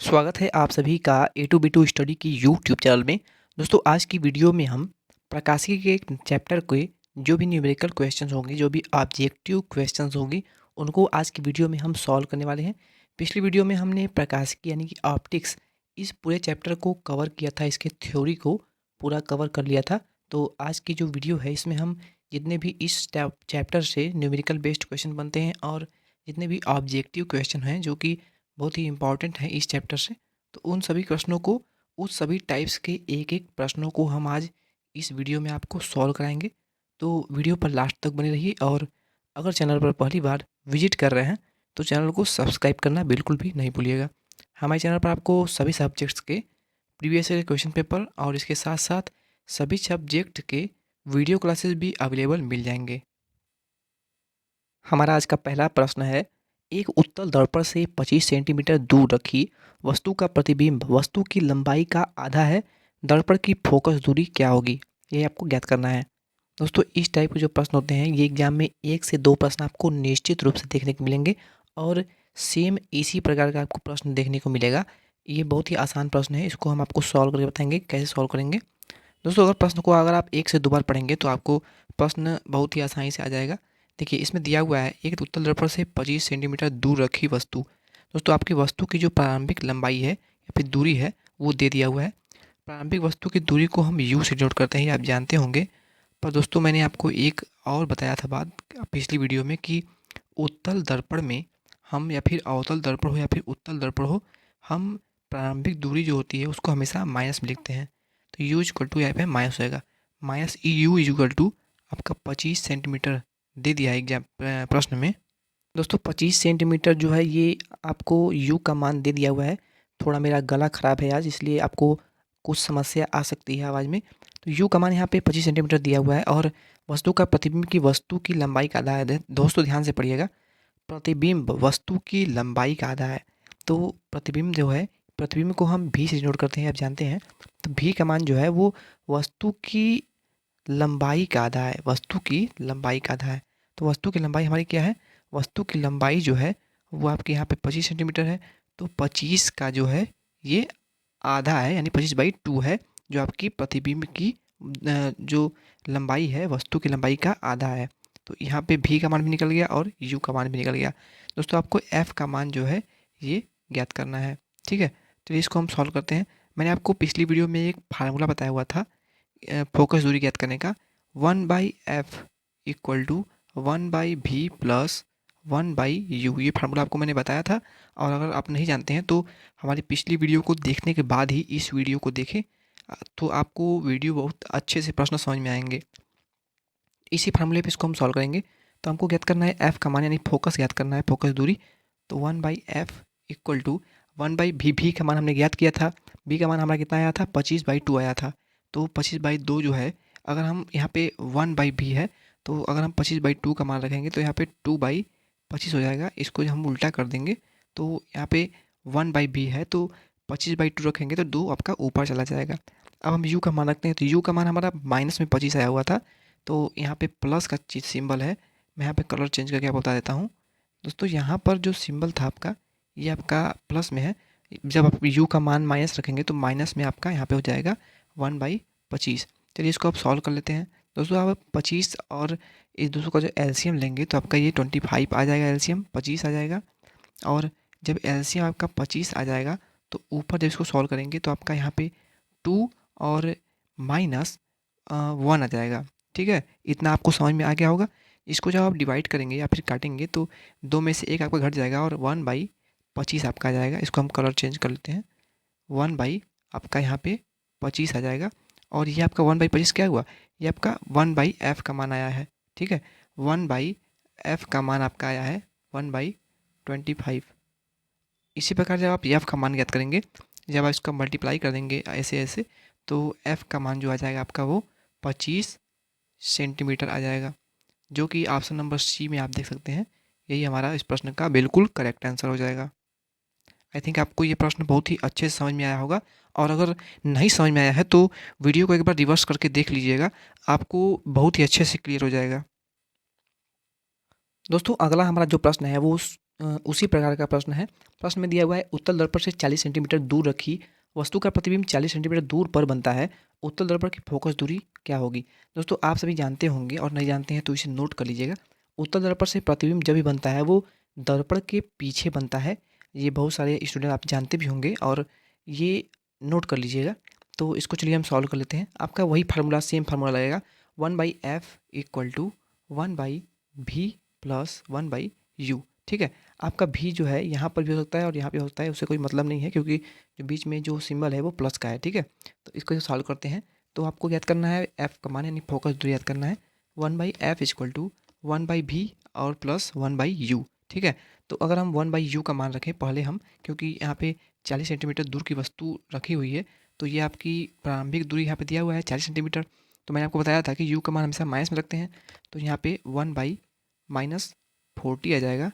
स्वागत है आप सभी का ए टू बी टू स्टडी की यूट्यूब चैनल में। दोस्तों आज की वीडियो में हम प्रकाशिकी के एक चैप्टर के जो भी न्यूमेरिकल क्वेश्चंस होंगे, जो भी ऑब्जेक्टिव क्वेश्चंस होंगे, उनको आज की वीडियो में हम सॉल्व करने वाले हैं। पिछली वीडियो में हमने प्रकाशिकी यानी कि ऑप्टिक्स इस पूरे चैप्टर को कवर किया था, इसके थ्योरी को पूरा कवर कर लिया था। तो आज की जो वीडियो है इसमें हम जितने भी इस चैप्टर से न्यूमेरिकल बेस्ड क्वेश्चन बनते हैं और जितने भी ऑब्जेक्टिव क्वेश्चन हैं जो कि बहुत ही इंपॉर्टेंट है इस चैप्टर से, तो उन सभी प्रश्नों को, उस सभी टाइप्स के एक एक प्रश्नों को हम आज इस वीडियो में आपको सॉल्व कराएंगे। तो वीडियो पर लास्ट तक बने रहिए और अगर चैनल पर पहली बार विजिट कर रहे हैं तो चैनल को सब्सक्राइब करना बिल्कुल भी नहीं भूलिएगा। हमारे चैनल पर आपको सभी सब्जेक्ट्स के प्रीवियस ईयर के क्वेश्चन पेपर और इसके साथ साथ सभी सब्जेक्ट के वीडियो क्लासेस भी अवेलेबल मिल जाएंगे। हमारा आज का पहला प्रश्न है, एक उत्तल दर्पण से 25 सेंटीमीटर दूर रखी वस्तु का प्रतिबिंब वस्तु की लंबाई का आधा है, दर्पण की फोकस दूरी क्या होगी? ये आपको ज्ञात करना है। दोस्तों इस टाइप के जो प्रश्न होते हैं ये एग्जाम में 1 से 2 प्रश्न आपको निश्चित रूप से देखने को मिलेंगे और सेम इसी प्रकार का आपको प्रश्न देखने को मिलेगा। ये बहुत ही आसान प्रश्न है, इसको हम आपको सॉल्व करके बताएंगे कैसे सॉल्व करेंगे। दोस्तों अगर प्रश्न को अगर आप 1 से 2 बार पढ़ेंगे तो आपको प्रश्न बहुत ही आसानी से आ जाएगा। देखिए इसमें दिया हुआ है, एक उत्तल दर्पण से 25 सेंटीमीटर दूर रखी वस्तु। दोस्तों आपकी वस्तु की जो प्रारंभिक लंबाई है या फिर दूरी है वो दे दिया हुआ है। प्रारंभिक वस्तु की दूरी को हम यू से डिनोट करते हैं, ये आप जानते होंगे। पर दोस्तों मैंने आपको एक और बताया था बात पिछली वीडियो में कि उत्तल दर्पण में हम, या फिर अवतल दर्पण हो या फिर उत्तल दर्पण हो, हम प्रारंभिक दूरी जो होती है उसको हमेशा माइनस में लिखते हैं। तो यू इक्वल टू यहाँ पे माइनस होएगा, minus E U equal to आपका 25 सेंटीमीटर दे दिया है एग्जाम प्रश्न में। दोस्तों 25 सेंटीमीटर जो है ये आपको यू का मान दे दिया हुआ है। थोड़ा मेरा गला ख़राब है आज, इसलिए आपको कुछ समस्या आ सकती है आवाज़ में। तो यू का मान यहाँ पे 25 सेंटीमीटर दिया हुआ है और वस्तु का प्रतिबिंब की वस्तु की लंबाई का आधा है। दोस्तों ध्यान से पढ़िएगा, प्रतिबिंब वस्तु की लंबाई का आधा है। तो प्रतिबिंब जो है, प्रतिबिंब को हम भी से डिनोट करते हैं, आप जानते हैं। तो भी का मान जो है वो वस्तु की लंबाई का आधा है, वस्तु की लंबाई का आधा है। तो वस्तु की लंबाई हमारी क्या है? वस्तु की लंबाई जो है वो आपके यहाँ पे 25 सेंटीमीटर है। तो 25 का जो है ये आधा है, यानी 25/2 है, जो आपकी प्रतिबिंब की जो लंबाई है वस्तु की लंबाई का आधा है। तो यहाँ पे भी का मान भी निकल गया और यू का मान भी निकल गया। दोस्तों आपको एफ का मान जो है ये ज्ञात करना है, ठीक है। तो इसको हम सॉल्व करते हैं। मैंने आपको पिछली वीडियो में एक फार्मूला बताया हुआ था फोकस दूरी ज्ञात करने का, 1/f equal to 1/v plus 1/u। ये फार्मूला आपको मैंने बताया था। और अगर आप नहीं जानते हैं तो हमारी पिछली वीडियो को देखने के बाद ही इस वीडियो को देखें, तो आपको वीडियो बहुत अच्छे से प्रश्न समझ में आएंगे। इसी फार्मूले पे इसको हम सॉल्व करेंगे। तो हमको ज्ञात करना है एफ का मान, यानी फोकस ज्ञात करना है, फोकस दूरी। तो 1/f इक्वल टू 1/v, भी का मान हमने ज्ञात किया था। बी का मान हमारा कितना आया था? 25/2 आया था। तो 25/2 जो है, अगर हम यहाँ पे 1/v है तो अगर हम 25/2 का मान रखेंगे तो यहाँ पे 2/25 हो जाएगा। इसको हम उल्टा कर देंगे तो यहाँ पे 1/v है तो 25/2 रखेंगे तो 2 आपका ऊपर चला जाएगा। अब हम यू का मान रखते हैं, तो यू का मान हमारा माइनस में 25 आया हुआ था, तो यहाँ पे प्लस का चीज सिंबल है। मैं यहाँ पे कलर चेंज करके आपको बता देता हूँ। दोस्तों यहाँ पर जो सिंबल था आपका, ये आपका प्लस में है। जब आप यू का मान माइनस रखेंगे तो माइनस में आपका यहाँ पे हो जाएगा 1/25। चलिए इसको आप सॉल्व कर लेते हैं। दोस्तों आप 25 और इस दोस्तों का जो एलसीएम लेंगे तो आपका ये 25 आ जाएगा, एलसीएम 25 आ जाएगा। और जब एलसीएम आपका 25 आ जाएगा तो ऊपर जब इसको सॉल्व करेंगे तो आपका यहाँ पे 2 और माइनस 1 आ जाएगा, ठीक है। इतना आपको समझ में आ गया होगा। इसको जब आप डिवाइड करेंगे या फिर काटेंगे तो 2 में से 1 आपका घट जाएगा और 1/25 आपका आ जाएगा। इसको हम कलर चेंज कर लेते हैं। 1 बाई आपका यहाँ पे 25 आ जाएगा और ये आपका 1/25 क्या हुआ? ये आपका 1/f का मान आया है, ठीक है। 1/f का मान आपका आया है 1/25। इसी प्रकार जब आप f का मान ज्ञात करेंगे, जब आप इसका मल्टीप्लाई कर देंगे ऐसे ऐसे, तो f का मान जो आ जाएगा आपका वो 25 सेंटीमीटर आ जाएगा, जो कि ऑप्शन नंबर सी में आप देख सकते हैं। यही हमारा इस प्रश्न का बिल्कुल करेक्ट आंसर हो जाएगा। आई थिंक आपको ये प्रश्न बहुत ही अच्छे से समझ में आया होगा। और अगर नहीं समझ में आया है तो वीडियो को एक बार रिवर्स करके देख लीजिएगा, आपको बहुत ही अच्छे से क्लियर हो जाएगा। दोस्तों अगला हमारा जो प्रश्न है वो उसी प्रकार का प्रश्न है। प्रश्न में दिया हुआ है उत्तल दर्पण से 40 सेंटीमीटर दूर रखी वस्तु का प्रतिबिंब 40 सेंटीमीटर दूर पर बनता है। उत्तल दर्पण की फोकस दूरी क्या होगी? दोस्तों आप सभी जानते होंगे और नहीं जानते हैं तो इसे नोट कर लीजिएगा। उत्तल दर्पण से प्रतिबिंब जब भी बनता है वो दर्पण के पीछे बनता है। ये बहुत सारे स्टूडेंट आप जानते भी होंगे और ये नोट कर लीजिएगा। तो इसको चलिए हम सॉल्व कर लेते हैं। आपका वही फार्मूला सेम फार्मूला लगेगा 1/f equal to 1/v plus 1/u। ठीक है, आपका भी जो है यहाँ पर भी हो सकता है और यहाँ पे हो सकता है, उससे कोई मतलब नहीं है क्योंकि जो बीच में जो सिंबल है वो प्लस का है। ठीक है, तो इसको सॉल्व करते हैं। तो आपको याद करना है एफ का मान यानी फोकस दूरी याद करना है 1/f इक्वल टू 1/v और प्लस 1/u। ठीक है, तो अगर हम 1/u का मान रखें पहले हम, क्योंकि यहाँ पे 40 सेंटीमीटर दूर की वस्तु रखी हुई है तो ये आपकी प्रारंभिक दूरी यहाँ पे दिया हुआ है 40 सेंटीमीटर। तो मैंने आपको बताया था कि u का मान हमेशा माइनस में रखते हैं, तो यहाँ पे 1/-40 आ जाएगा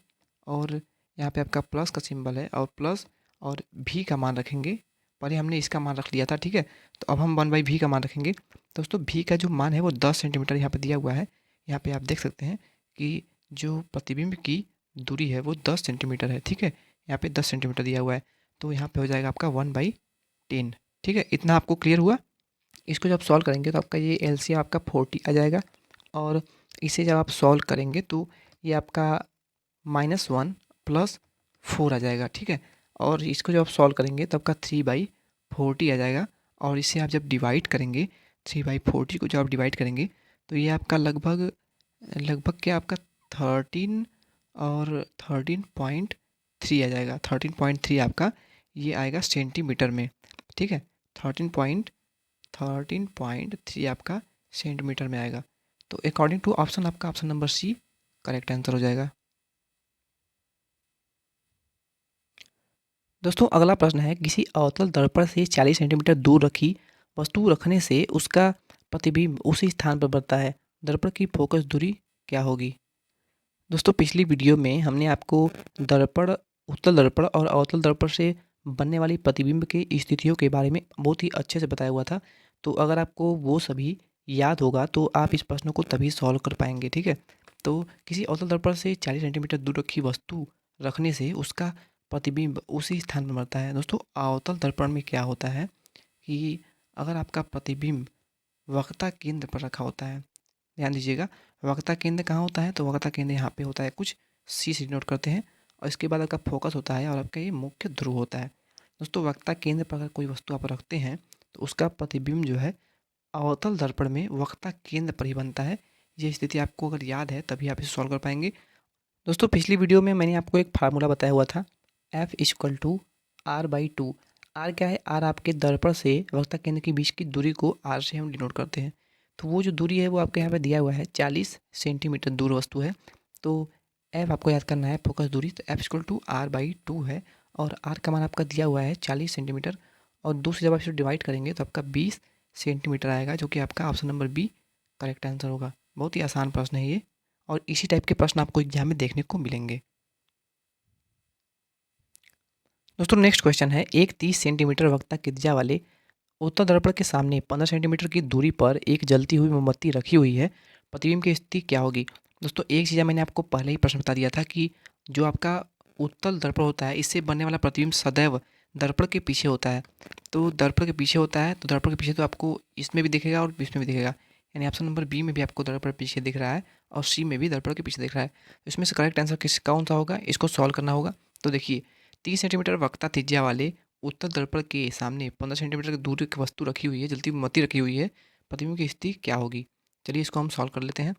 और यहाँ पे आपका प्लस का सिंबल है और प्लस और भी का मान रखेंगे। पहले हमने इसका मान रख लिया था। ठीक है, तो अब हम 1/v का मान रखेंगे। दोस्तों भी का जो मान है वो 10 सेंटीमीटर यहाँ पे दिया हुआ है। यहाँ पे आप देख सकते हैं कि जो प्रतिबिंब की दूरी है वो 10 सेंटीमीटर है। ठीक है, यहाँ पे 10 सेंटीमीटर दिया हुआ है, तो यहाँ पे हो जाएगा आपका 1/10। ठीक है, इतना आपको क्लियर हुआ। इसको जब सॉल्व करेंगे तो आपका ये एलसीएम आपका 40 आ जाएगा और इसे जब आप सॉल्व करेंगे तो ये आपका -1 प्लस 4 आ जाएगा। ठीक है, और इसको जब आप सॉल्व करेंगे तो आपका 3/40 आ जाएगा और इसे आप जब डिवाइड करेंगे 3/40 को जब आप डिवाइड करेंगे तो ये आपका लगभग लगभग क्या आपका 13 और 13.3 आ जाएगा। 13.3 आपका ये आएगा सेंटीमीटर में। ठीक है, 13.3 आपका सेंटीमीटर में आएगा। तो अकॉर्डिंग टू ऑप्शन आपका option number C correct answer हो जाएगा। दोस्तों अगला प्रश्न है किसी अवतल दर्पण से 40 सेंटीमीटर दूर रखी वस्तु रखने से उसका प्रतिबिंब उसी स्थान पर बनता है। दर्पण की फोकस दूरी क्या होगी? दोस्तों पिछली वीडियो में हमने आपको दर्पण, उत्तल दर्पण और अवतल दर्पण से बनने वाली प्रतिबिंब की स्थितियों के बारे में बहुत ही अच्छे से बताया हुआ था। तो अगर आपको वो सभी याद होगा तो आप इस प्रश्न को तभी सॉल्व कर पाएंगे। ठीक है, तो किसी अवतल दर्पण से 40 सेंटीमीटर दूर रखी वस्तु रखने से उसका प्रतिबिंब उसी स्थान पर बनता है। दोस्तों अवतल दर्पण में क्या होता है कि अगर आपका प्रतिबिंब वक्रता केंद्र पर रखा होता है, ध्यान दीजिएगा वक्रता केंद्र कहाँ होता है, तो वक्रता केंद्र यहाँ पे होता है, कुछ सी से नोट करते हैं और इसके बाद आपका फोकस होता है और आपका ये मुख्य ध्रुव होता है। दोस्तों वक्रता केंद्र पर अगर कोई वस्तु आप रखते हैं तो उसका प्रतिबिंब जो है अवतल दर्पण में वक्रता केंद्र पर ही बनता है। ये स्थिति आपको अगर याद है तभी आप इसे सॉल्व कर पाएंगे। दोस्तों पिछली वीडियो में मैंने आपको एक फार्मूला बताया हुआ था F equal to R/2। Are क्या है? आर आपके दर्पण से वक्रता केंद्र के बीच की दूरी को आर से हम डिनोट करते हैं। तो वो जो दूरी है वो आपके यहाँ पे दिया हुआ है 40 सेंटीमीटर दूर वस्तु है। तो F आपको याद करना है फोकस दूरी, तो F इक्वल टू R/2 है और R का मान आपका दिया हुआ है 40 सेंटीमीटर और 2 से जब आप इसे डिवाइड करेंगे तो आपका 20 सेंटीमीटर आएगा, जो कि आपका option number B correct answer होगा। बहुत ही आसान प्रश्न है ये और इसी टाइप के प्रश्न आपको एग्जाम में देखने को मिलेंगे। दोस्तों नेक्स्ट क्वेश्चन है एक 30 सेंटीमीटर वक्रता त्रिज्या वाले उत्तल दर्पण के सामने 15 सेंटीमीटर की दूरी पर एक जलती हुई मोमबत्ती रखी हुई है। प्रतिबिंब की स्थिति क्या होगी? दोस्तों एक चीज़ मैंने आपको पहले ही प्रश्न बता दिया था कि जो आपका उत्तल दर्पण होता है इससे बनने वाला प्रतिबिंब सदैव दर्पण के पीछे होता है। तो दर्पण के पीछे होता है तो दर्पण के पीछे तो आपको इसमें भी दिखेगा और इसमें भी दिखेगा, यानी ऑप्शन नंबर बी में भी आपको दर्पण पीछे दिख रहा है और सी में भी दर्पण के पीछे दिख रहा है। तो इसमें से करेक्ट आंसर कौन सा होगा, इसको सॉल्व करना होगा। तो देखिए 30 सेंटीमीटर वक्रता त्रिज्या वाले उत्तल दर्पण के सामने 15 सेंटीमीटर की दूरी की वस्तु रखी हुई है, जलती हुई मोमबत्ती रखी हुई है। प्रतिबिंब की स्थिति क्या होगी? चलिए इसको हम सॉल्व कर लेते हैं।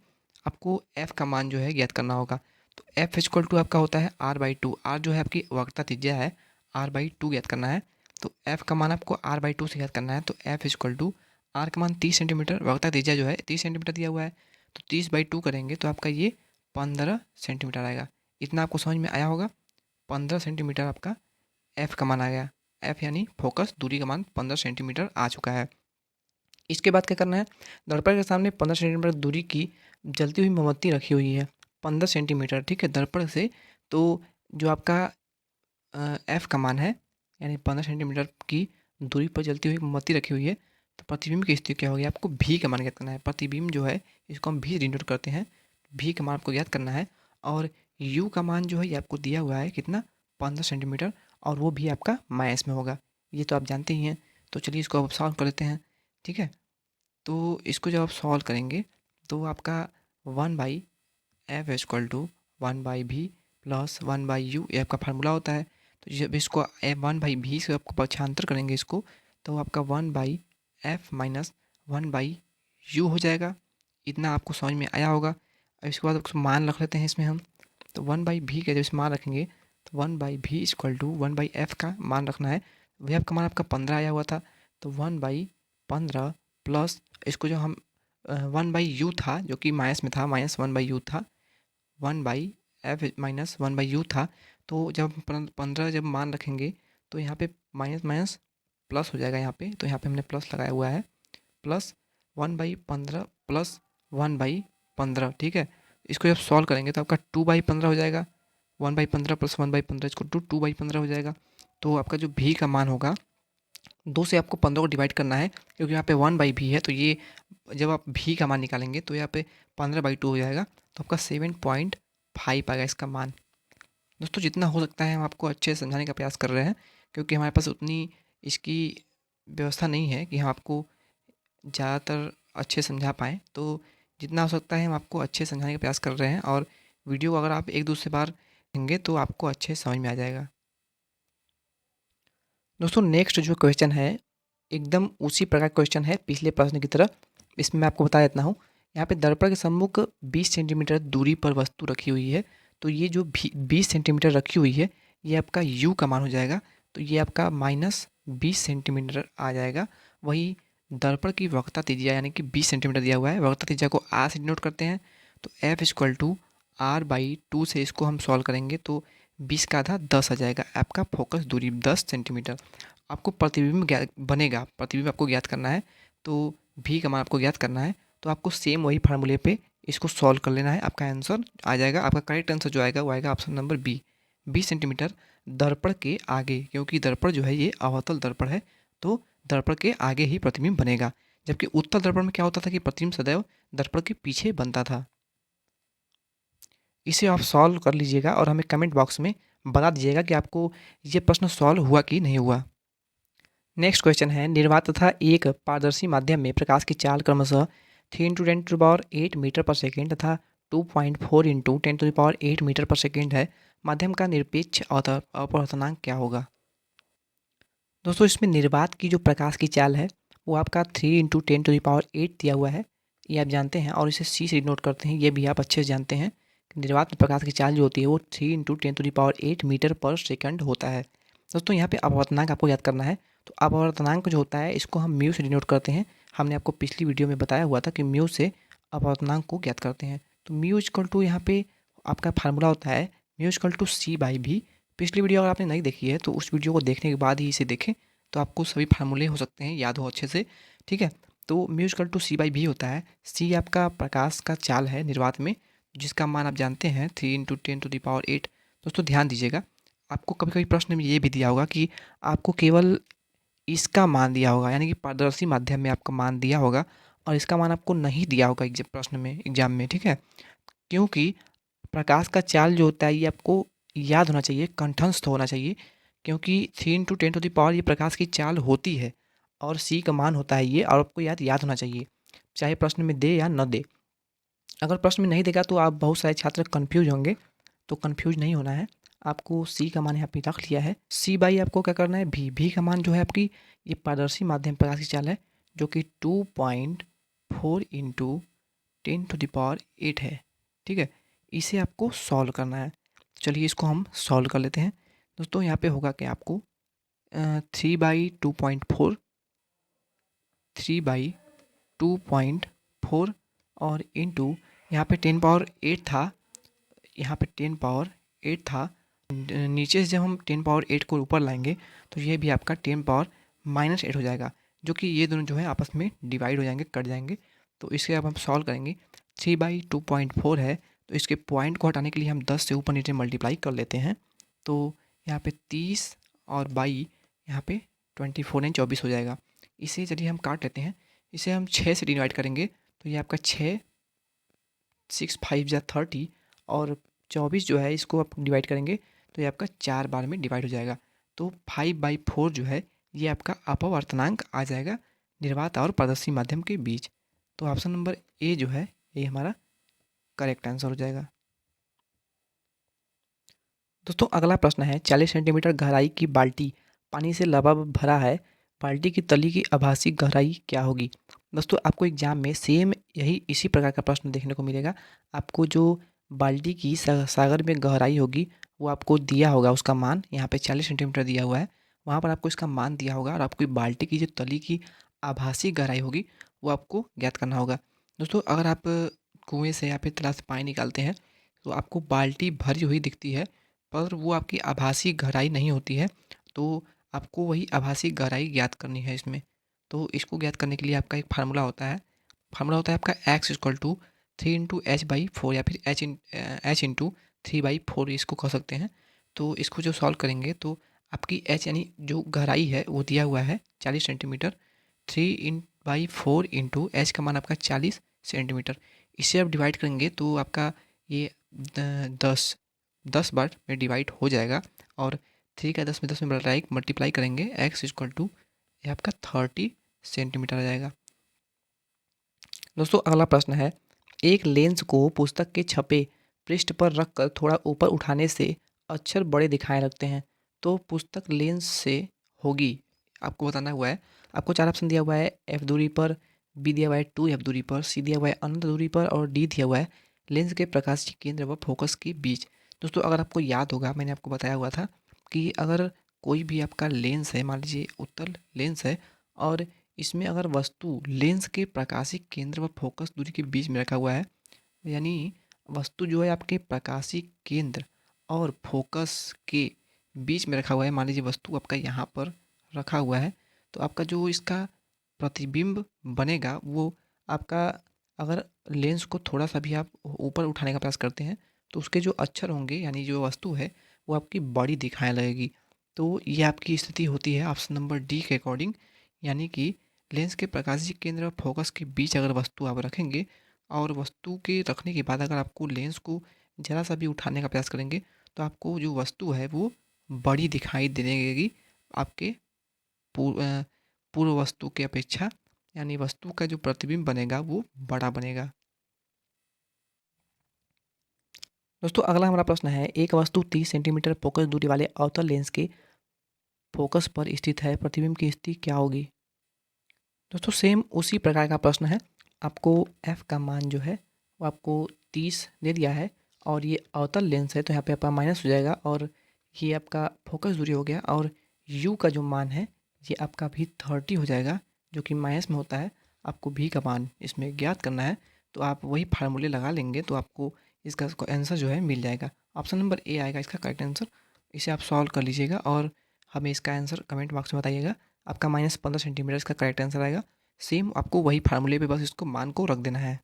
आपको एफ का मान जो है ज्ञात करना होगा। तो एफ इक्वल टू आपका होता है R/2। आर जो है आपकी वक्रता त्रिज्या है, R/2 ज्ञात करना है। तो एफ का मान आपको R/2 से ज्ञात करना है। तो एफ इक्वल टू आर का मान 30 सेंटीमीटर, वक्रता त्रिज्या जो है 30 सेंटीमीटर दिया हुआ है, तो 30/2 करेंगे तो आपका ये 15 सेंटीमीटर आएगा। इतना आपको समझ में आया होगा। 15 सेंटीमीटर आपका एफ का मान आ गया। एफ यानी फोकस दूरी का मान 15 सेंटीमीटर आ चुका है। इसके बाद क्या करना है, दर्पण के सामने 15 सेंटीमीटर दूरी की जलती हुई मोमबत्ती रखी हुई है 15 सेंटीमीटर, ठीक है, दर्पण से। तो जो आपका एफ का मान है यानी 15 सेंटीमीटर की दूरी पर जलती हुई मोमबत्ती रखी हुई है, तो प्रतिबिंब की स्थिति क्या होगी? आपको भी का मान ज्ञात करना है। प्रतिबिंब जो है इसको हम भी डिनोट करते हैं, भी का मान आपको ज्ञात करना है और यू का मान जो है ये आपको दिया हुआ है कितना, 15 सेंटीमीटर, और वो भी आपका माइनस में होगा, ये तो आप जानते ही हैं। तो चलिए इसको अब सॉल्व कर लेते हैं, ठीक है। तो इसको जब आप सॉल्व करेंगे तो आपका 1/f=1/v प्लस 1/u, ये आपका फार्मूला होता है। तो जब इसको 1/v से आपको पक्षांतर करेंगे इसको, तो आपका 1/f-1/u हो जाएगा। इतना आपको समझ में आया होगा। अब इसके बाद उसको मान रख लेते हैं इसमें हम। तो 1/v का जब इस मान रखेंगे तो 1/v=1/f का मान रखना है। वह आपका मान आपका 15 आया हुआ था, तो 1/15 प्लस इसको जो हम 1/u था जो कि माइनस में था, माइनस 1/u था, 1/f-1/u था। तो जब 15 जब मान रखेंगे तो यहाँ पे माइनस माइनस प्लस हो जाएगा यहाँ पे, तो यहाँ पे हमने प्लस लगाया हुआ है, प्लस 1/15 प्लस 1/15, ठीक है। इसको जब सॉल्व करेंगे तो आपका 2/15 हो जाएगा, 1/15 प्लस 1/15 इसको 2/15 हो जाएगा। तो आपका जो भी का मान होगा, 2 से आपको 15 को डिवाइड करना है, क्योंकि यहाँ पे 1/v है, तो ये जब आप भी का मान निकालेंगे तो यहाँ पे 15/2 हो जाएगा, तो आपका 7.5 आएगा इसका मान। दोस्तों जितना हो सकता है हम आपको अच्छे से समझाने का प्रयास कर रहे हैं, क्योंकि हमारे पास उतनी इसकी व्यवस्था नहीं है कि हम आपको ज़्यादातर अच्छे समझा पाएँ। तो जितना हो सकता है हम आपको अच्छे से समझाने का प्रयास कर रहे हैं, और वीडियो को अगर आप एक दूसरे बार देखेंगे तो आपको अच्छे से समझ में आ जाएगा। दोस्तों नेक्स्ट जो क्वेश्चन है एकदम उसी प्रकार क्वेश्चन है पिछले प्रश्न की तरह। इसमें मैं आपको बता देता हूँ, यहाँ पे दर्पण के सम्मुख 20 सेंटीमीटर दूरी पर वस्तु रखी हुई है। तो ये जो 20 सेंटीमीटर रखी हुई है ये आपका यू का मान हो जाएगा, तो ये आपका -20 सेंटीमीटर आ जाएगा। वही दर्पण की वक्रता त्रिज्या यानी कि 20 सेंटीमीटर दिया हुआ है, वक्रता त्रिज्या को आर से डिनोट करते हैं। तो F=R/2 से इसको हम सॉल्व करेंगे तो 20 का आधा 10 आ जाएगा, आपका फोकस दूरी 10 सेंटीमीटर। आपको प्रतिबिंब बनेगा, प्रतिबिंब आपको ज्ञात करना है, तो भी का मान आपको ज्ञात करना है। तो आपको सेम वही फार्मूले पे इसको सॉल्व कर लेना है, आपका आंसर आ जाएगा। आपका करेक्ट आंसर जो आएगा वो आएगा ऑप्शन नंबर बी, 20 सेंटीमीटर दर्पण के आगे, क्योंकि दर्पण जो है ये अवतल दर्पण है, तो दर्पण के आगे ही प्रतिबिंब बनेगा। जबकि उत्तल दर्पण में क्या होता था कि प्रतिबिंब सदैव दर्पण के पीछे बनता था। इसे आप सॉल्व कर लीजिएगा और हमें कमेंट बॉक्स में बता दीजिएगा कि आपको ये प्रश्न सॉल्व हुआ कि नहीं हुआ। नेक्स्ट क्वेश्चन है, निर्वात तथा एक पारदर्शी माध्यम में प्रकाश की चाल क्रमशः 3 × 10⁸ मीटर पर सेकेंड तथा 2.4 × 10⁸ मीटर पर सेकेंड है। माध्यम का निरपेक्ष अपवर्तनांक क्या होगा? दोस्तों इसमें निर्वात की जो प्रकाश की चाल है वो आपका 3 × 10⁸ दिया हुआ है, ये आप जानते हैं, और इसे सी से डिनोट करते हैं, ये भी आप अच्छे से जानते हैं कि निर्वात में प्रकाश की चाल जो होती है वो 3 × 10⁸ मीटर पर सेकंड होता है। दोस्तों यहाँ पे अपवर्तनांक आपको याद करना है। तो अपवर्तनांक जो होता है इसको हम म्यू से डिनोट करते हैं। हमने आपको पिछली वीडियो में बताया हुआ था कि म्यू से अपवर्तनांक को ज्ञात करते हैं। तो म्यू इक्वल टू यहाँ पे आपका फार्मूला होता है म्यू इक्वल टू C/V। पिछली वीडियो अगर आपने नहीं देखी है तो उस वीडियो को देखने के बाद ही इसे देखें, तो आपको सभी फार्मूले हो सकते हैं याद हो अच्छे से, ठीक है। तो म्यू इक्वल टू C/V होता है। C आपका प्रकाश का चाल है निर्वात में, जिसका मान आप जानते हैं 3 × 10⁸। दोस्तों ध्यान दीजिएगा, आपको कभी कभी प्रश्न में ये भी दिया होगा कि आपको केवल इसका मान दिया होगा, यानी कि पारदर्शी माध्यम में आपका मान दिया होगा, और इसका मान आपको नहीं दिया होगा प्रश्न में, एग्जाम में, ठीक है। क्योंकि प्रकाश का चाल जो होता है ये आपको याद होना चाहिए, कंठस्थ होना चाहिए, क्योंकि 3 × 10⁻, ये प्रकाश की चाल होती है और C का मान होता है ये, और आपको याद होना चाहिए, चाहे प्रश्न में दे या न दे। अगर प्रश्न में नहीं देगा तो आप बहुत सारे छात्र कन्फ्यूज होंगे, तो कन्फ्यूज नहीं होना है। आपको C का मान यहाँ पे रख लिया है, C/, आपको क्या करना है भी का मान जो है आपकी ये पारदर्शी माध्यम प्रकाश की चाल है, जो कि 2.4 × 10⁸ है, ठीक है। इसे आपको सॉल्व करना है। चलिए इसको हम सॉल्व कर लेते हैं। दोस्तों यहाँ पे होगा कि आपको 3/2.4, 3/2.4 और इंटू यहाँ पे 10⁸ था, यहाँ पे 10⁸ था। नीचे से जब हम 10⁸ को ऊपर लाएंगे तो ये भी आपका 10⁻⁻8 हो जाएगा, जो कि ये दोनों जो है आपस में डिवाइड हो जाएंगे, कट जाएंगे। तो इसके अब हम सॉल्व करेंगे। 3/2.4 है, तो इसके पॉइंट को हटाने के लिए हम 10 से ऊपर नीचे मल्टीप्लाई कर लेते हैं। तो यहाँ पे 30 और 22, यहाँ पे 24 यानी 24 हो जाएगा। इसे चलिए हम काट लेते हैं, इसे हम 6 से डिवाइड करेंगे तो ये आपका 6 6 5 × 30 और 24 जो है इसको आप डिवाइड करेंगे तो ये आपका 4 बार में डिवाइड हो जाएगा। तो 5/4 जो है ये आपका अपवर्तनांक आ जाएगा निर्वात और पारदर्शी माध्यम के बीच। तो ऑप्शन नंबर ए जो है ये हमारा करेक्ट आंसर हो जाएगा। दोस्तों अगला प्रश्न है 40 सेंटीमीटर गहराई की बाल्टी पानी से लबालब भरा है, बाल्टी की तली की आभासी गहराई क्या होगी? दोस्तों आपको एग्जाम में सेम यही इसी प्रकार का प्रश्न देखने को मिलेगा। आपको जो बाल्टी की सागर में गहराई होगी वो आपको दिया होगा, उसका मान यहाँ पे 40 सेंटीमीटर दिया हुआ है, वहाँ पर आपको इसका मान दिया होगा और आपकी बाल्टी की जो तली की आभासी गहराई होगी वो आपको ज्ञात करना होगा। दोस्तों अगर आप कुएँ से या फिर तालाब से पानी निकालते हैं तो आपको बाल्टी भरी हुई दिखती है, पर वो आपकी आभासी गहराई नहीं होती है। तो आपको वही आभासी गहराई ज्ञात करनी है इसमें। तो इसको ज्ञात करने के लिए आपका एक फार्मूला होता है आपका x इक्वल टू 3 × h/4 या फिर h इंटू 3/4 इसको कह सकते हैं। तो इसको जो सॉल्व करेंगे तो आपकी h यानी जो गहराई है वो दिया हुआ है 40 सेंटीमीटर, 3/4 इंटू h का मान आपका 40 सेंटीमीटर। इससे आप डिवाइड करेंगे तो आपका ये 10 बार में डिवाइड हो जाएगा और 3 का 10 में मल्टीप्लाई करेंगे x इक्वल टू ये आपका 30 सेंटीमीटर आ जाएगा। दोस्तों अगला प्रश्न है एक लेंस को पुस्तक के छपे पृष्ठ पर रखकर थोड़ा ऊपर उठाने से अक्षर बड़े दिखाई लगते हैं, तो पुस्तक लेंस से होगी, आपको बताना हुआ है। आपको 4 ऑप्शन दिया हुआ है, f दूरी पर, b दिया हुआ है 2f दूरी पर, c दिया हुआ है अनंत दूरी पर और d दिया हुआ है लेंस के प्रकाशीय केंद्र व फोकस के बीच। दोस्तों अगर आपको याद होगा मैंने आपको बताया हुआ था कि अगर कोई भी आपका लेंस है, मान लीजिए उत्तल लेंस है और इसमें अगर वस्तु लेंस के प्रकाशिक केंद्र व फोकस दूरी के बीच में रखा हुआ है, यानी वस्तु जो है आपके प्रकाशिक केंद्र और फोकस के बीच में रखा हुआ है, मान लीजिए वस्तु आपका यहाँ पर रखा हुआ है, तो आपका जो इसका प्रतिबिंब बनेगा वो आपका, अगर लेंस को थोड़ा सा भी आप ऊपर उठाने का प्रयास करते हैं तो उसके जो अक्षर होंगे यानी जो वस्तु है वो आपकी बड़ी दिखाने लगेगी। तो ये आपकी स्थिति होती है ऑप्शन नंबर डी के अकॉर्डिंग, यानी कि लेंस के प्रकाशीय केंद्र और फोकस के बीच अगर वस्तु आप रखेंगे और वस्तु के रखने के बाद अगर आपको लेंस को ज़रा सा भी उठाने का प्रयास करेंगे तो आपको जो वस्तु है वो बड़ी दिखाई देने लगेगी आपके पूर्व वस्तु की अपेक्षा, यानी वस्तु का जो प्रतिबिंब बनेगा वो बड़ा बनेगा। दोस्तों अगला हमारा प्रश्न है एक वस्तु 30 सेंटीमीटर फोकस दूरी वाले अवतल लेंस के फोकस पर स्थित है, प्रतिबिंब की स्थिति क्या होगी? दोस्तों सेम उसी प्रकार का प्रश्न है। आपको f का मान जो है वो आपको 30 दे दिया है और ये अवतल लेंस है तो यहाँ पे आपका माइनस हो जाएगा और ये आपका फोकस दूरी हो गया और u का जो मान है ये आपका भी 30 हो जाएगा जो कि माइनस में होता है। आपको v का मान इसमें ज्ञात करना है तो आप वही फार्मूले लगा लेंगे तो आपको इसका आंसर जो है मिल जाएगा। ऑप्शन नंबर ए आएगा इसका करेक्ट आंसर। इसे आप सॉल्व कर लीजिएगा और हमें इसका आंसर कमेंट बॉक्स में बताइएगा। आपका -15 सेंटीमीटर इसका करेक्ट आंसर आएगा। सेम आपको वही फार्मूले पे बस इसको मान को रख देना है।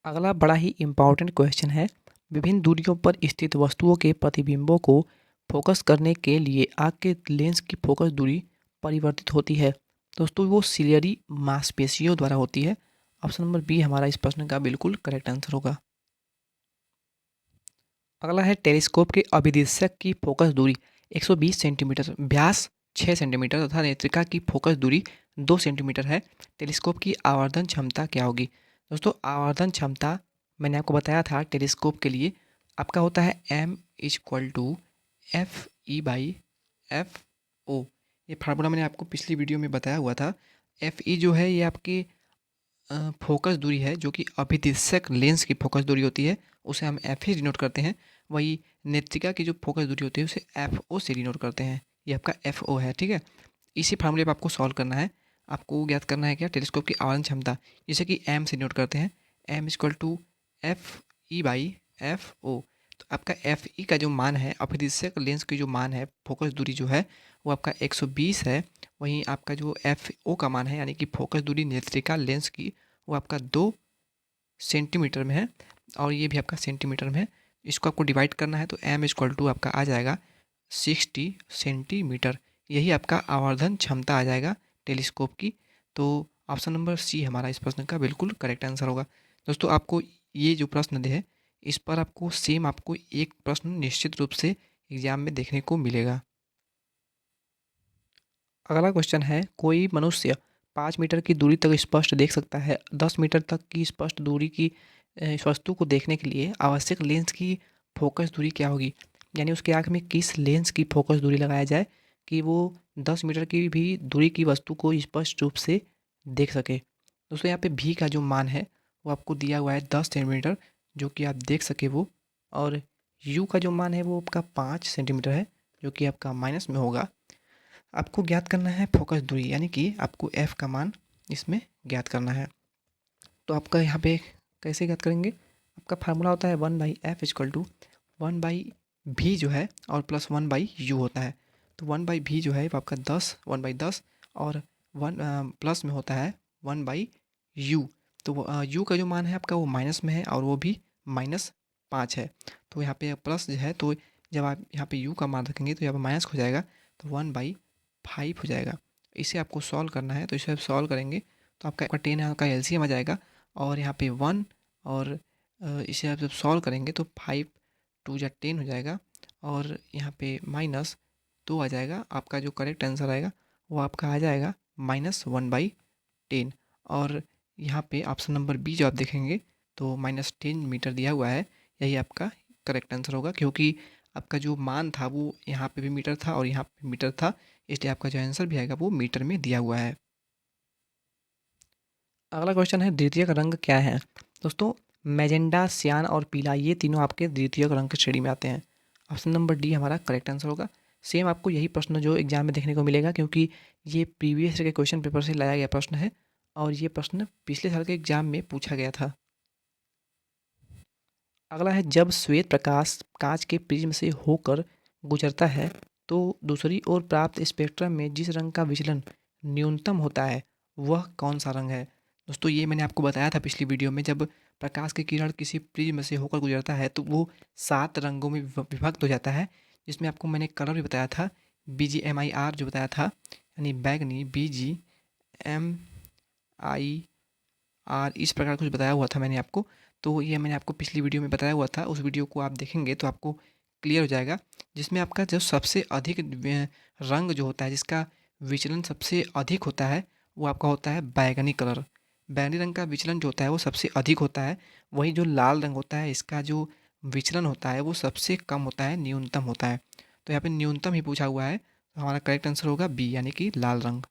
अगला बड़ा ही इम्पॉर्टेंट क्वेश्चन है विभिन्न दूरियों पर स्थित वस्तुओं के प्रतिबिंबों को फोकस करने के लिए आँख के लेंस की फोकस दूरी परिवर्तित होती है। दोस्तों वो सिलियरी मांसपेशियों द्वारा होती है। ऑप्शन नंबर बी हमारा इस प्रश्न का बिल्कुल करेक्ट आंसर होगा। अगला है टेलीस्कोप के अभिदिशक की फोकस दूरी 120 सेंटीमीटर, व्यास 6 सेंटीमीटर तथा नेत्रिका की फोकस दूरी 2 सेंटीमीटर है। टेलीस्कोप की आवर्धन क्षमता क्या होगी? दोस्तों आवर्धन क्षमता मैंने आपको बताया था टेलीस्कोप के लिए आपका होता है m=F/E/F/O। ये फार्मूला मैंने आपको पिछली वीडियो में बताया हुआ था। Fe जो है ये आपके फोकस दूरी है जो कि अभिदिशक लेंस की फोकस दूरी होती है, उसे हम एफ ही डिनोट करते हैं। वही नेत्रिका की जो फोकस दूरी होती है उसे एफ ओ से डिनोट करते हैं। ये आपका एफ ओ है, ठीक है। इसी फार्मूले पर आपको सॉल्व करना है। आपको ज्ञात करना है क्या टेलीस्कोप की आवर्धन क्षमता, जैसे कि एम से डिनोट करते हैं, m=F/E/F/O। तो आपका एफ ई का जो मान है अभिदिशक लेंस की जो मान है फोकस दूरी जो है वो आपका 120 है। वहीं आपका जो एफ ओ का मान है यानी कि फोकस दूरी नेत्रिका लेंस की वो आपका 2 सेंटीमीटर में है और ये भी आपका सेंटीमीटर में है। इसको आपको डिवाइड करना है तो m= आपका आ जाएगा 60 सेंटीमीटर। यही आपका आवर्धन क्षमता आ जाएगा टेलीस्कोप की। तो ऑप्शन नंबर सी हमारा इस प्रश्न का बिल्कुल करेक्ट आंसर होगा। दोस्तों आपको ये जो प्रश्न है इस पर आपको सेम आपको एक प्रश्न निश्चित रूप से एग्जाम में देखने को मिलेगा। अगला क्वेश्चन है, कोई मनुष्य 5 मीटर की दूरी तक स्पष्ट देख सकता है। 10 मीटर तक की स्पष्ट दूरी की वस्तु को देखने के लिए आवश्यक लेंस की फोकस दूरी क्या होगी? यानी उसके आँख में किस लेंस की फोकस दूरी लगाया जाए कि वो 10 मीटर की भी दूरी की वस्तु को स्पष्ट रूप से देख सके। दोस्तों यहाँ पे भी का जो मान है वो आपको दिया हुआ है 10 सेंटीमीटर, जो कि आप देख सके वो। और यू का जो मान है वो आपका 5 सेंटीमीटर है, जो कि आपका माइनस में होगा। आपको ज्ञात करना है फोकस दूरी, यानी कि आपको एफ़ का मान इसमें ज्ञात करना है। तो आपका यहाँ पे कैसे ज्ञात करेंगे? आपका फार्मूला होता है 1/f=1/v जो है और प्लस 1/u होता है। तो 1/v जो है वो आपका 10 1/10 और 1 प्लस में होता है 1/u। तो u का जो मान है आपका वो माइनस में है और वो भी -5 है। तो यहाँ पे प्लस जो है, तो जब आप यहाँ पे u का मान रखेंगे तो यहाँ पे माइनस हो जाएगा, तो 1/5 हो जाएगा। इसे आपको सॉल्व करना है, तो इसे आप सॉल्व करेंगे तो आपका 10 यहाँ का एलसीएम आ जाएगा और यहाँ पे 1 और इसे आप जब सॉल्व करेंगे तो 5 2 जा 10 हो जाएगा और यहाँ पे -2 आ जाएगा। आपका जो करेक्ट आंसर आएगा वो आपका आ जाएगा -1/10। और यहाँ पे ऑप्शन नंबर बी जो आप देखेंगे तो -10 मीटर दिया हुआ है, यही आपका करेक्ट आंसर होगा, क्योंकि आपका जो मान था वो यहाँ पे भी मीटर था और यहाँ पे मीटर था, इसलिए आपका जो आंसर भी आएगा वो मीटर में दिया हुआ है। अगला क्वेश्चन है, द्वितीयक रंग क्या है? दोस्तों मैजेंडा, सियान और पीला ये तीनों आपके द्वितीयक रंग की श्रेणी में आते हैं। ऑप्शन नंबर डी हमारा करेक्ट आंसर होगा। सेम आपको यही प्रश्न जो एग्जाम में देखने को मिलेगा, क्योंकि ये प्रीवियस के क्वेश्चन पेपर से लाया गया प्रश्न है और ये प्रश्न पिछले साल के एग्जाम में पूछा गया था। अगला है, जब श्वेत प्रकाश कांच के प्रिज्म से होकर गुजरता है तो दूसरी ओर प्राप्त स्पेक्ट्रम में जिस रंग का विचलन न्यूनतम होता है वह कौन सा रंग है? दोस्तों ये मैंने आपको बताया था पिछली वीडियो में, जब प्रकाश की किरण किसी प्रिज्म से होकर गुजरता है तो वो 7 रंगों में विभक्त हो जाता है, जिसमें आपको मैंने कलर भी बताया था, BGMIR जो बताया था, यानी बैगनी, BGMIR इस प्रकार कुछ बताया हुआ था मैंने आपको। तो ये मैंने आपको पिछली वीडियो में बताया हुआ था, उस वीडियो को आप देखेंगे तो आपको क्लियर हो जाएगा, जिसमें आपका जो सबसे अधिक रंग जो होता है जिसका विचलन सबसे अधिक होता है वो आपका होता है बैगनी कलर। बैगनी रंग का विचलन जो होता है वो सबसे अधिक होता है। वही जो लाल रंग होता है इसका जो विचलन होता है वो सबसे कम होता है, न्यूनतम होता है। तो यहाँ पे न्यूनतम ही पूछा हुआ है, तो हमारा करेक्ट आंसर होगा बी, यानी कि लाल रंग।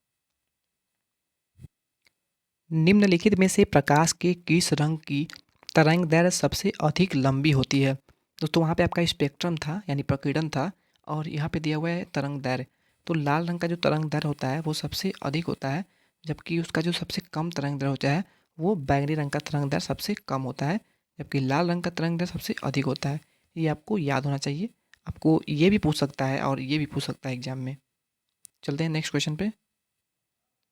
निम्नलिखित में से प्रकाश के किस रंग की तरंगदैर्घ्य सबसे अधिक लंबी होती है? दोस्तों वहाँ पे आपका स्पेक्ट्रम था, यानी प्रकीर्णन था, और यहाँ पे दिया हुआ है तरंगदैर्घ्य। तो लाल रंग का जो तरंगदैर्घ्य होता है वो सबसे अधिक होता है, जबकि उसका जो सबसे कम तरंगदैर्घ्य होता है वो बैगनी रंग का तरंगदैर्घ्य सबसे कम होता है, जबकि लाल रंग का तरंगदैर्घ्य सबसे अधिक होता है। ये आपको याद होना चाहिए। आपको ये भी पूछ सकता है और ये भी पूछ सकता है एग्जाम में। चलते हैं नेक्स्ट क्वेश्चन पे।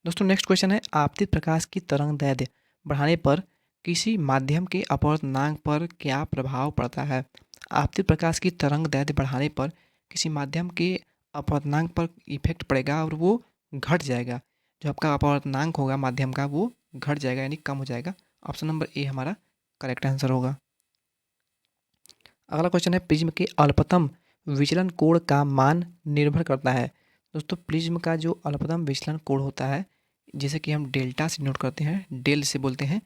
दोस्तों नेक्स्ट क्वेश्चन है, आपतित प्रकाश की तरंगदैर्घ्य बढ़ाने पर किसी माध्यम के अपवर्तनांक पर क्या प्रभाव पड़ता है? आपतित प्रकाश की तरंगदैर्घ्य बढ़ाने पर किसी माध्यम के अपवर्तनांक पर इफेक्ट पड़ेगा और वो घट जाएगा। जो आपका अपवर्तनांक होगा माध्यम का वो घट जाएगा, यानी कम हो जाएगा। ऑप्शन नंबर ए हमारा करेक्ट आंसर होगा। अगला क्वेश्चन है, प्रिज्म के अल्पतम विचलन कोण का मान निर्भर करता है। दोस्तों प्रिज्म का जो अल्पतम विचलन कोण होता है, जैसे कि हम डेल्टा से नोट करते हैं, डेल से बोलते हैं,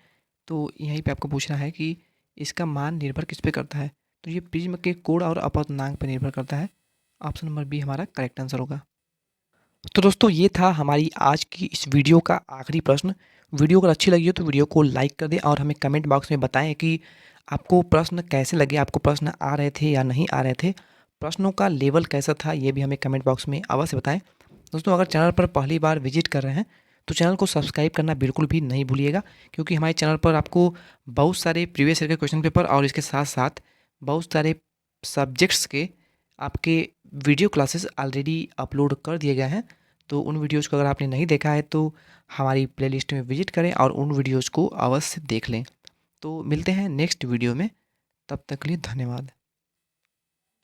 तो यहीं पे आपको पूछना है कि इसका मान निर्भर किस पे करता है? तो ये प्रिज्म के कोण और अपवर्तनांक पर निर्भर करता है। ऑप्शन नंबर बी हमारा करेक्ट आंसर होगा। तो दोस्तों ये था हमारी आज की इस वीडियो का आखिरी प्रश्न। वीडियो अगर अच्छी लगी हो तो वीडियो को लाइक कर दें और हमें कमेंट बॉक्स में बताएं कि आपको प्रश्न कैसे लगे, आपको प्रश्न आ रहे थे या नहीं आ रहे थे, प्रश्नों का लेवल कैसा था, ये भी हमें कमेंट बॉक्स में अवश्य बताएं। दोस्तों अगर चैनल पर पहली बार विजिट कर रहे हैं तो चैनल को सब्सक्राइब करना बिल्कुल भी नहीं भूलिएगा, क्योंकि हमारे चैनल पर आपको बहुत सारे प्रीवियस ईयर के क्वेश्चन पेपर और इसके साथ साथ बहुत सारे सब्जेक्ट्स के आपके वीडियो क्लासेस ऑलरेडी अपलोड कर दिए गए हैं। तो उन वीडियोज़ को अगर आपने नहीं देखा है तो हमारी प्लेलिस्ट में विजिट करें और उन वीडियोज़ को अवश्य देख लें। तो मिलते हैं नेक्स्ट वीडियो में, तब तक के लिए धन्यवाद।